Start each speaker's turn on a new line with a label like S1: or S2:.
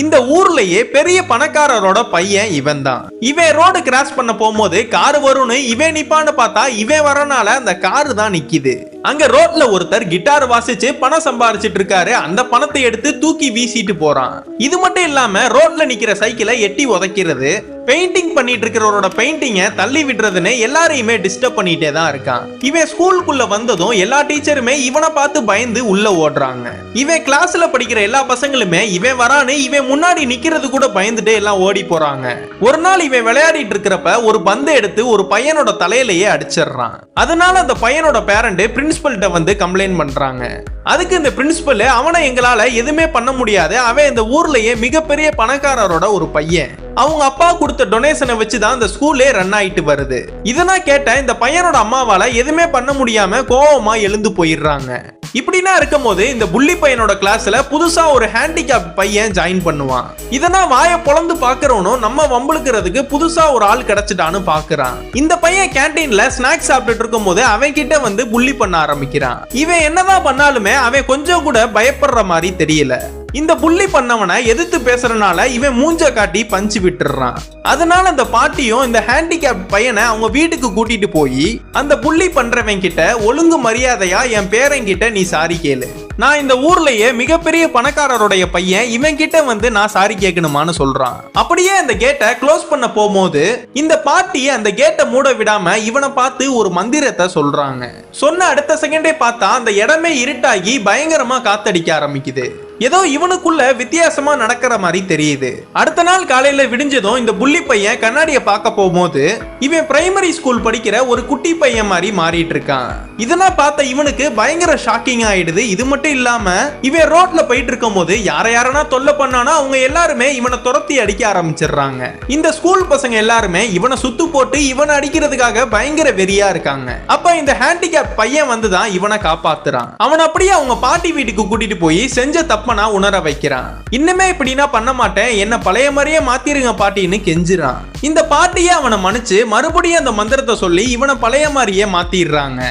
S1: இந்த ஊர்லயே பெரிய பணக்காரரோட பையன் இவன் தான். இவன் ரோடு கிராஸ் பண்ண போகும்போது கார் வரும்னு இவன் நிப்பான்னு பார்த்தா இவன் வரனால அந்த காரு தான் நிக்குது. அங்க ரோட்ல ஒருத்தர் கிட்டார் வாசிச்சு பணம் சம்பாரிச்சிட்டு இருக்காரு. அந்த பணத்தை எடுத்து தூக்கி வீசிட்டு போறான். இது மட்டும் இல்லாம ரோட்ல நிக்கிற சைக்கிளை எட்டி உதைக்கிறது, பெயிண்டிங் பண்ணிட்டு இருக்கிறவரோட பெயிண்டிங்க தள்ளி விடுறதுன்னு எல்லாரையுமே டிஸ்டர்ப் பண்ணிட்டே தான் இருக்கான். இவன் ஸ்கூலுக்குள்ள வந்ததும் எல்லா டீச்சருமே இவனை பார்த்து பயந்து உள்ள ஓடுறாங்க. இவன் கிளாஸ்ல படிக்கிற எல்லா பசங்களுமே இவன் வரான்னு இவன் முன்னாடி நிக்கிறது கூட பயந்துட்டு எல்லாம் ஓடி போறாங்க. ஒரு நாள் இவன் விளையாடிட்டு இருக்கிறப்ப ஒரு பந்தை எடுத்து ஒரு பையனோட தலையிலேயே அடிச்சிடுறான். அதனால அந்த பையனோட பேரண்ட் பிரின்சிபல்கிட்ட வந்து கம்ப்ளைண்ட் பண்றாங்க. அதுக்கு இந்த பிரின்சிபல் அவனை எங்களால எதுவுமே பண்ண முடியாது, அவன் இந்த ஊர்லயே மிகப்பெரிய பணக்காரரோட ஒரு பையன், அவங்க அப்பா கொடுத்த டொனேஷனை வச்சுதான் இந்த ஸ்கூலே ரன் ஆயிட்டு வருது. இதெல்லாம் கேட்ட இந்த பையனோட அம்மாவால எதுவுமே பண்ண முடியாம கோவமா எழுந்து போயிடுறாங்க. இப்படின்னா இருக்கும் போது இந்த புள்ளி பையனோட கிளாஸ்ல புதுசா ஒரு ஹேண்டிகேப் பையன் ஜாயின் பண்ணுவான். இதெல்லாம் வாயை பொளந்து பாக்குறவனும் நம்ம வம்புழுக்கிறதுக்கு புதுசா ஒரு ஆள் கிடைச்சிட்டான்னு பாக்குறான். இந்த பையன் கேண்டீன்ல ஸ்நாக்ஸ் சாப்பிட்டுட்டு இருக்கும் போது அவன் கிட்ட வந்து புள்ளி பண்ண ஆரம்பிக்கிறான். இவன் என்னதான் பண்ணாலுமே அவன் கொஞ்சம் கூட பயப்படுற மாதிரி தெரியல. இந்த புள்ளி பண்ணவனை எதிர்த்து பேசுறதுனால இவன் மூஞ்ச காட்டி பஞ்சு விட்டுறான். அதனால அந்த பாட்டியும் இந்த ஹேண்டிகேப் பையனை அவங்க வீட்டுக்கு கூட்டிட்டு போய் அந்த புள்ளி பண்றவன் கிட்ட ஒழுங்கு மரியாதையா என் பேரன் கிட்ட நீ சாரி கேளு, நான் இந்த ஊர்லயே மிகப்பெரிய பணக்காரருடைய பையன், இவன் கிட்ட வந்து நான் சாரி கேட்கணுமான்னு சொல்றான். அப்படியே அந்த கேட்டை க்ளோஸ் பண்ண போகும்போது இந்த பாட்டி அந்த கேட்டை மூட விடாம இவனை பார்த்து ஒரு மந்திரத்தை சொல்றாங்க. சொன்ன அடுத்த செகண்டே பார்த்தா அந்த இடமே இருட்டாகி பயங்கரமா காத்தடிக்க ஆரம்பிக்குது. ஏதோ இவனுக்குள்ள வித்தியாசமா நடக்கிற மாதிரி தெரியுது. அடுத்த நாள் காலையில விடிஞ்சதும் இந்த புள்ளி பையன் கண்ணாடிய பார்க்க போகும்போது இவன் பிரைமரி ஸ்கூல் படிக்கிற ஒரு குட்டி பையன் மாதிரி மாறிட்டு இருக்கான். இதெல்லாம் பார்த்த இவனுக்கு பயங்கர ஷாக்கிங் ஆயிடுது. இது மட்டும் இல்லாம இவன் ரோட்ல போயிட்டு இருக்கும் போது யாரையாரனா தொல்லை பண்ணானா அவங்க எல்லாருமே இவனை துரத்தி அடிக்க ஆரம்பிச்சிடுறாங்க. இந்த ஸ்கூல் பசங்க எல்லாருமே இவனை சுத்து போட்டு இவனை அடிக்கிறதுக்காக பயங்கர வெறியா இருக்காங்க. அப்ப இந்த ஹேண்டிகேப் பையன் வந்துதான் இவனை காப்பாத்துறான். அவன் அப்படியே அவங்க பாட்டி வீட்டுக்கு கூட்டிட்டு போய் செஞ்ச தப்ப உணர வைக்கிறான். இன்னுமே இப்படினா பண்ண மாட்டேன், என்ன பழைய மாதிரியே மாத்திருங்க பாட்டின்னு கெஞ்சுறான். இந்த பாட்டியே அவனை மன்னிச்சு மறுபடியும் அந்த மந்திரத்தை சொல்லி இவனை பழைய மாதிரியே மாத்திடுறாங்க.